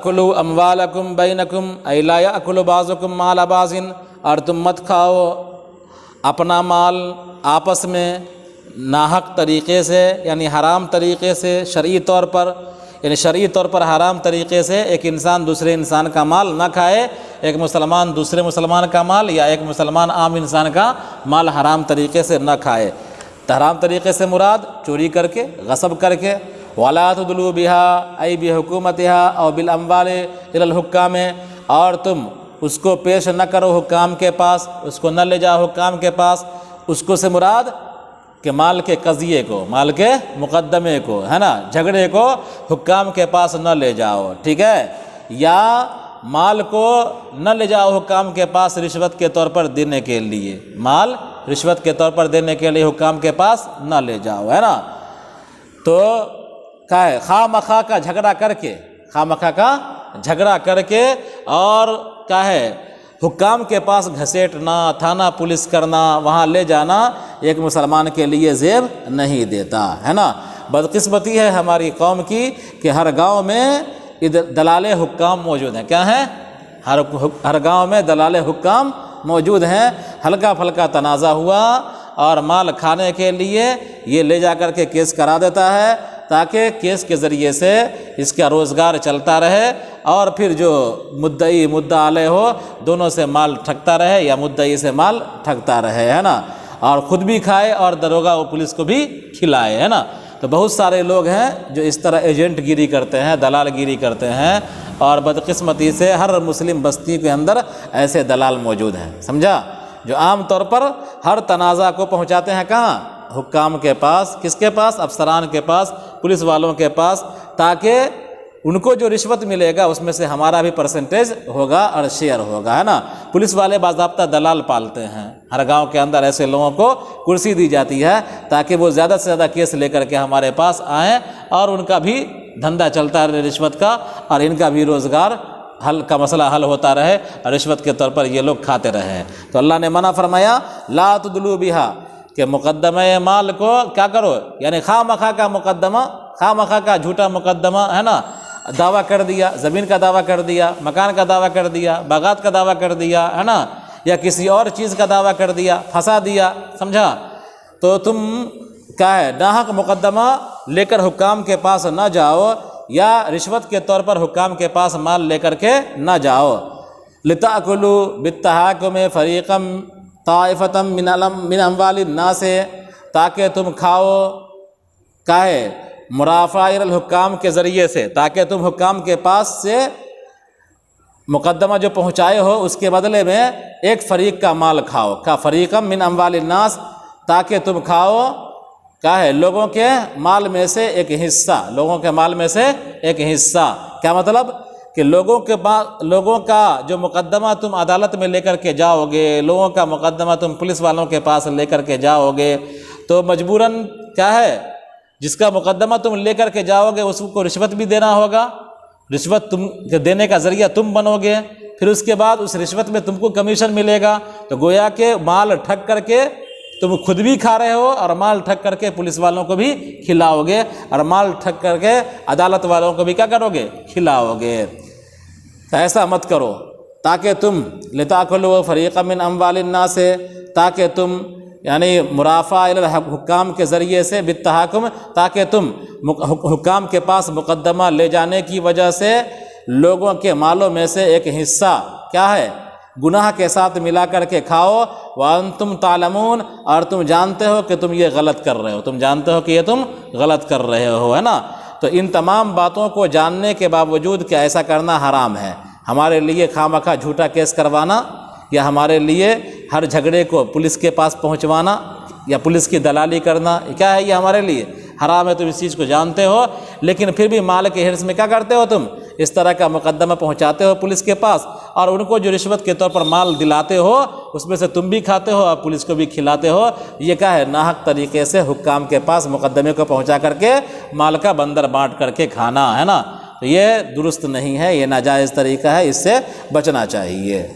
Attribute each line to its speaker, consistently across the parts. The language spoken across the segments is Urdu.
Speaker 1: کلو اموالکم بینکم ای لا یأکل بعضکم مال بعض، اور تم مت کھاؤ اپنا مال آپس میں ناحق طریقے سے، یعنی حرام طریقے سے، شرعی طور پر، یعنی شرعی طور پر حرام طریقے سے ایک انسان دوسرے انسان کا مال نہ کھائے، ایک مسلمان دوسرے مسلمان کا مال یا ایک مسلمان عام انسان کا مال حرام طریقے سے نہ کھائے۔ حرام طریقے سے مراد چوری کر کے، غصب کر کے، وَلَا تُدْلُوا بِهَا أَيْ بِحُكُومَتِهَا أَوْ بِالْأَمْوَالِ إِلَى الْحُكَّامِ، اور تم اس کو پیش نہ کرو حکام کے پاس، اس کو نہ لے جاؤ حکام کے پاس۔ اس کو سے مراد کہ مال کے قضیے کو، مال کے مقدمے کو، ہے نا، جھگڑے کو حکام کے پاس نہ لے جاؤ، ٹھیک ہے، یا مال کو نہ لے جاؤ حکام کے پاس رشوت کے طور پر دینے کے لیے، مال رشوت کے طور پر دینے کے لیے حکام کے پاس نہ لے جاؤ، ہے نا۔ تو کیا ہے، خواہ مخواہ کا جھگڑا کر کے، خواہ مخواہ کا جھگڑا کر کے، اور کیا ہے حکام کے پاس گھسیٹنا، تھانہ پولیس کرنا، وہاں لے جانا ایک مسلمان کے لیے زیب نہیں دیتا، ہے نا۔ بدقسمتی ہے ہماری قوم کی کہ ہر گاؤں میں دلال حکام موجود ہیں۔ کیا ہیں؟ ہر گاؤں میں دلال حکام موجود ہیں۔ ہلکا پھلکا تنازع ہوا اور مال کھانے کے لیے یہ لے جا کر کے کیس کرا دیتا ہے، تاکہ کیس کے ذریعے سے اس کا روزگار چلتا رہے، اور پھر جو مدعی مدعا علیہ ہو دونوں سے مال ٹھگتا رہے، یا مدعی سے مال ٹھگتا رہے، ہے نا، اور خود بھی کھائے اور داروغہ و پولیس کو بھی کھلائے، ہے نا۔ تو بہت سارے لوگ ہیں جو اس طرح ایجنٹ گیری کرتے ہیں، دلال گیری کرتے ہیں، اور بدقسمتی سے ہر مسلم بستی کے اندر ایسے دلال موجود ہیں، سمجھا، جو عام طور پر ہر تنازع کو پہنچاتے ہیں کہاں؟ حکام کے پاس۔ کس کے پاس؟ افسران کے پاس، پولیس والوں کے پاس، تاکہ ان کو جو رشوت ملے گا اس میں سے ہمارا بھی پرسنٹیج ہوگا اور شیئر ہوگا، ہے نا۔ پولیس والے باضابطہ دلال پالتے ہیں، ہر گاؤں کے اندر ایسے لوگوں کو کرسی دی جاتی ہے تاکہ وہ زیادہ سے زیادہ کیس لے کر کے ہمارے پاس آئیں، اور ان کا بھی دھندا چلتا رہے رشوت کا، اور ان کا بھی روزگار حل کا مسئلہ حل ہوتا رہے، اور رشوت کے طور پر یہ لوگ کھاتے رہے۔ تو اللہ نے منع فرمایا لا تدلوا بہا، کہ مقدمہ مال کو کیا کرو، یعنی خواہ مخواہ کا مقدمہ، خواہ مخواہ کا جھوٹا مقدمہ، ہے نا، دعویٰ کر دیا، زمین کا دعویٰ کر دیا، مکان کا دعویٰ کر دیا، باغات کا دعویٰ کر دیا، ہے نا، یا کسی اور چیز کا دعویٰ کر دیا، پھنسا دیا، سمجھا، تو تم کیا ہے ناحق مقدمہ لے کر حکام کے پاس نہ جاؤ، یا رشوت کے طور پر حکام کے پاس مال لے کر کے نہ جاؤ۔ لتأکلوا بالتحاکم فریقا طائفۃ من اموال الناس، تاکہ تم کھاؤ، کیا ہے مرافعہ الحکام کے ذریعے سے، تاکہ تم حکام کے پاس سے مقدمہ جو پہنچائے ہو اس کے بدلے میں ایک فریق کا مال کھاؤ، کا فریقا من اموال الناس، تاکہ تم کھاؤ کیا ہے لوگوں کے مال میں سے ایک حصہ، لوگوں کے مال میں سے ایک حصہ۔ کیا مطلب؟ کہ لوگوں کا جو مقدمہ تم عدالت میں لے کر کے جاؤ گے، لوگوں کا مقدمہ تم پولیس والوں کے پاس لے کر کے جاؤ گے، تو مجبوراً کیا ہے جس کا مقدمہ تم لے کر کے جاؤ گے اس کو رشوت بھی دینا ہوگا، رشوت تم دینے کا ذریعہ تم بنو گے، پھر اس کے بعد اس رشوت میں تم کو کمیشن ملے گا، تو گویا کہ مال ٹھگ کر کے تم خود بھی کھا رہے ہو، اور مال ٹھگ کر کے پولیس والوں کو بھی کھلاؤ گے، اور مال ٹھگ کر کے عدالت والوں کو بھی کیا کرو گے؟ کھلاؤ گے۔ تو ایسا مت کرو، تاکہ تم لتأکلوا فریقا من اموال الناس، تاکہ تم یعنی مرافعہ الحکام کے ذریعے سے بالتحاکم، تاکہ تم حکام کے پاس مقدمہ لے جانے کی وجہ سے لوگوں کے مالوں میں سے ایک حصہ کیا ہے گناہ کے ساتھ ملا کر کے کھاؤ، وانتم تعلمون، اور تم جانتے ہو کہ تم یہ غلط کر رہے ہو، تم جانتے ہو کہ یہ تم غلط کر رہے ہو، ہے نا۔ تو ان تمام باتوں کو جاننے کے باوجود کہ ایسا کرنا حرام ہے، ہمارے لیے خواہ مخواہ جھوٹا کیس کروانا، یا ہمارے لیے ہر جھگڑے کو پولیس کے پاس پہنچوانا، یا پولیس کی دلالی کرنا، کیا ہے یہ ہمارے لیے حرام ہے۔ تم اس چیز کو جانتے ہو، لیکن پھر بھی مال کے حرص میں کیا کرتے ہو؟ تم اس طرح کا مقدمہ پہنچاتے ہو پولیس کے پاس، اور ان کو جو رشوت کے طور پر مال دلاتے ہو اس میں سے تم بھی کھاتے ہو اور پولیس کو بھی کھلاتے ہو۔ یہ کیا ہے؟ ناحق طریقے سے حکام کے پاس مقدمے کو پہنچا کر کے مال کا بندر بانٹ کر کے کھانا، ہے نا۔ تو یہ درست نہیں ہے، یہ ناجائز طریقہ ہے، اس سے بچنا چاہیے۔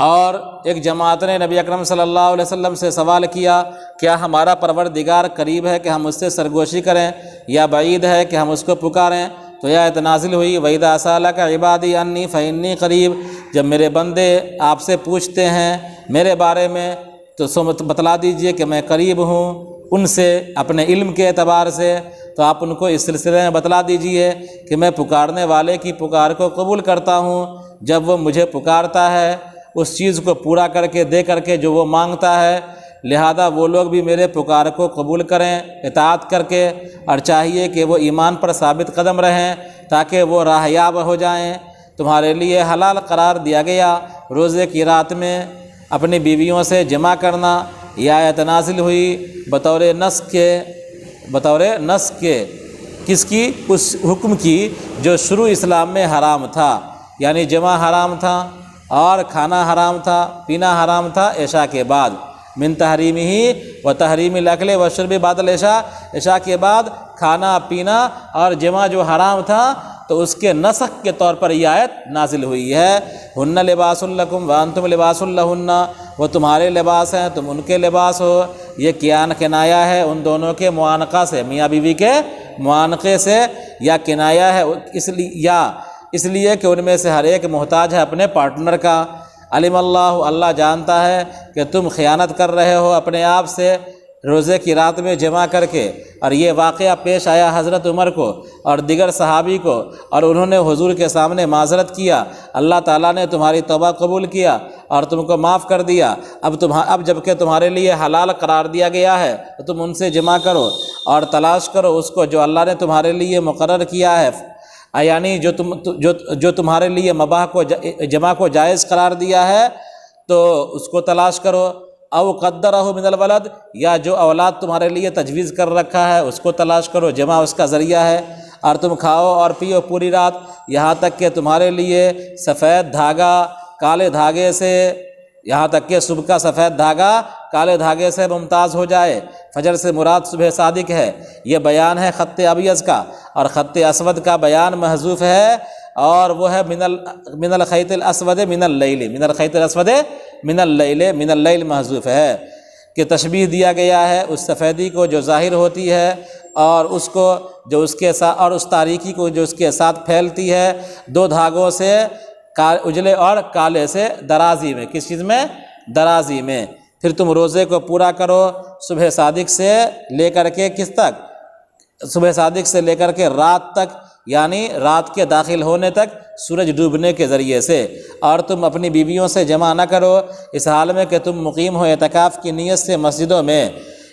Speaker 1: اور ایک جماعت نے نبی اکرم صلی اللہ علیہ وسلم سے سوال کیا، کیا ہمارا پروردگار قریب ہے کہ ہم اس سے سرگوشی کریں یا بعید ہے کہ ہم اس کو پکاریں؟ تو یہ آیت نازل ہوئی، وَإِذَا سَأَلَكَ عِبَادِي عَنِّي فَإِنِّي قَرِيبٌ، جب میرے بندے آپ سے پوچھتے ہیں میرے بارے میں تو بتلا دیجئے کہ میں قریب ہوں ان سے اپنے علم کے اعتبار سے۔ تو آپ ان کو اس سلسلے میں بتلا دیجئے کہ میں پکارنے والے کی پکار کو قبول کرتا ہوں، جب وہ مجھے پکارتا ہے اس چیز کو پورا کر کے دے کر کے جو وہ مانگتا ہے، لہذا وہ لوگ بھی میرے پکار کو قبول کریں اطاعت کر کے، اور چاہیے کہ وہ ایمان پر ثابت قدم رہیں تاکہ وہ راہیاب ہو جائیں۔ تمہارے لیے حلال قرار دیا گیا روزے کی رات میں اپنی بیویوں سے جمع کرنا۔ یہ آیت نازل ہوئی بطور نسخ کے کس کی؟ اس حکم کی جو شروع اسلام میں حرام تھا، یعنی جمع حرام تھا اور کھانا حرام تھا، پینا حرام تھا عشاء کے بعد، من تحریمہ و تحریم الاکل والشرب بعد العشاء، عشاء کے بعد کھانا پینا اور جمع جو حرام تھا، تو اس کے نسخ کے طور پر یہ آیت نازل ہوئی ہے۔ ہن لباس لکم وانتم لباس لہن، وہ تمہارے لباس ہیں تم ان کے لباس ہو۔ یہ کنایہ ہے ان دونوں کے معانقہ سے، میاں بیوی کے معانقے سے، یا کنایہ ہے اس لیے کہ ان میں سے ہر ایک محتاج ہے اپنے پارٹنر کا۔ علم اللہ جانتا ہے کہ تم خیانت کر رہے ہو اپنے آپ سے روزے کی رات میں جمع کر کے، اور یہ واقعہ پیش آیا حضرت عمر کو اور دیگر صحابی کو، اور انہوں نے حضور کے سامنے معذرت کیا، اللہ تعالیٰ نے تمہاری توبہ قبول کیا اور تم کو معاف کر دیا۔ اب جب کہ تمہارے لیے حلال قرار دیا گیا ہے تو تم ان سے جمع کرو اور تلاش کرو اس کو جو اللہ نے تمہارے لیے مقرر کیا ہے، یعنی جو تمہارے لیے مباح کو جمع کو جائز قرار دیا ہے تو اس کو تلاش کرو۔ او قدرہ من الولد، یا جو اولاد تمہارے لیے تجویز کر رکھا ہے اس کو تلاش کرو، جمع اس کا ذریعہ ہے۔ اور تم کھاؤ اور پیو پوری رات یہاں تک کہ تمہارے لیے سفید دھاگا کالے دھاگے سے، یہاں تک کہ صبح کا سفید دھاگا کالے دھاگے سے ممتاز ہو جائے۔ فجر سے مراد صبح صادق ہے، یہ بیان ہے خط ابیض کا، اور خط اسود کا بیان محذوف ہے، اور وہ ہے من الخیط الاسود من اللیل، من الخیط الاسود من اللیل محذوف ہے، کہ تشبیہ دیا گیا ہے اس سفیدی کو جو ظاہر ہوتی ہے اور اس کو جو اس کے ساتھ، اور اس تاریکی کو جو اس کے ساتھ پھیلتی ہے، دو دھاگوں سے، اجلے اور کالے سے، درازی میں، کس چیز میں؟ درازی میں۔ پھر تم روزے کو پورا کرو صبح صادق سے لے کر کے کس تک؟ صبح صادق سے لے کر کے رات تک، یعنی رات کے داخل ہونے تک سورج ڈوبنے کے ذریعے سے۔ اور تم اپنی بیویوں سے جمع نہ کرو اس حال میں کہ تم مقیم ہو اعتکاف کی نیت سے مسجدوں میں۔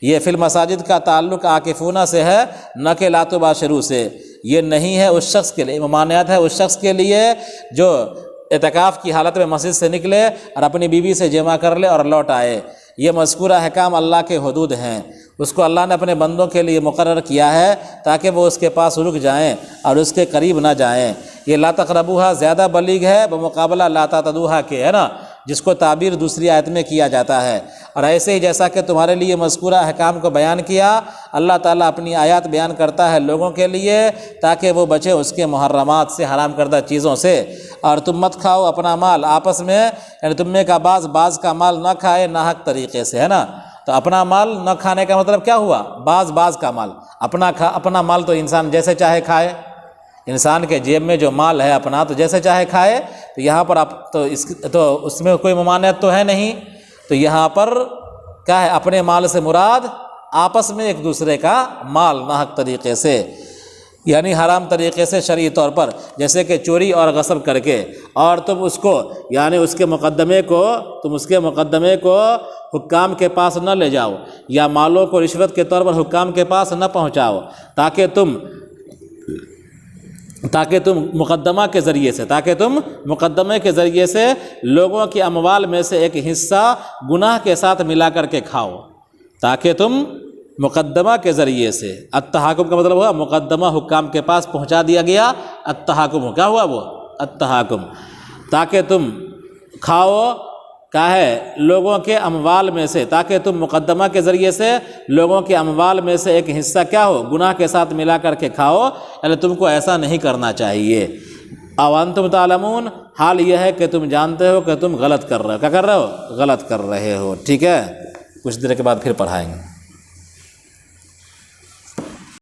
Speaker 1: یہ فی المساجد کا تعلق عاکفونہ سے ہے، نہ کہ لا تباشروا سے۔ یہ نہیں ہے اس شخص کے لیے، ممانعت ہے اس شخص کے لیے جو اعتکاف کی حالت میں مسجد سے نکلے اور اپنی بیوی سے جمع کر لے اور لوٹ آئے۔ یہ مذکورہ احکام اللہ کے حدود ہیں، اس کو اللہ نے اپنے بندوں کے لیے مقرر کیا ہے تاکہ وہ اس کے پاس رک جائیں اور اس کے قریب نہ جائیں۔ یہ لا تقربوها زیادہ بلیغ ہے بمقابلہ لا تعتدوها کے، ہے نا، جس کو تعبیر دوسری آیت میں کیا جاتا ہے۔ اور ایسے ہی جیسا کہ تمہارے لیے مذکورہ احکام کو بیان کیا، اللہ تعالیٰ اپنی آیات بیان کرتا ہے لوگوں کے لیے تاکہ وہ بچے اس کے محرمات سے، حرام کردہ چیزوں سے۔ اور تم مت کھاؤ اپنا مال آپس میں، یعنی تم میں کا بعض کا مال نہ کھائے ناحق طریقے سے، ہے نا۔ تو اپنا مال نہ کھانے کا مطلب کیا ہوا؟ بعض کا مال، اپنا مال تو انسان جیسے چاہے کھائے، انسان کے جیب میں جو مال ہے اپنا تو جیسے چاہے کھائے، تو یہاں پر تو اس میں کوئی ممانعت تو ہے نہیں۔ تو یہاں پر کیا ہے؟ اپنے مال سے مراد آپس میں ایک دوسرے کا مال ناحق طریقے سے، یعنی حرام طریقے سے شرعی طور پر، جیسے کہ چوری اور غصب کر کے، اور تم اس کو، یعنی اس کے مقدمے کو حکام کے پاس نہ لے جاؤ، یا مالوں کو رشوت کے طور پر حکام کے پاس نہ پہنچاؤ، تاکہ تم مقدمہ کے ذریعے سے لوگوں کی اموال میں سے ایک حصہ گناہ کے ساتھ ملا کر کے کھاؤ، تاکہ تم مقدمہ کے ذریعے سے، التحاکم کا مطلب ہوا مقدمہ حکام کے پاس پہنچا دیا گیا، التحاکم کیا ہوا؟ وہ التحاکم، تاکہ تم کھاؤ کیا ہے؟ لوگوں کے اموال میں سے، تاکہ تم مقدمہ کے ذریعے سے لوگوں کے اموال میں سے ایک حصہ کیا ہو؟ گناہ کے ساتھ ملا کر کے کھاؤ، یعنی تم کو ایسا نہیں کرنا چاہیے۔ اوانتم تعلمون، حال یہ ہے کہ تم جانتے ہو کہ تم غلط کر رہے ہو، کیا کر رہے ہو؟ غلط کر رہے ہو. ٹھیک ہے، کچھ دیر کے بعد پھر پڑھائیں گے.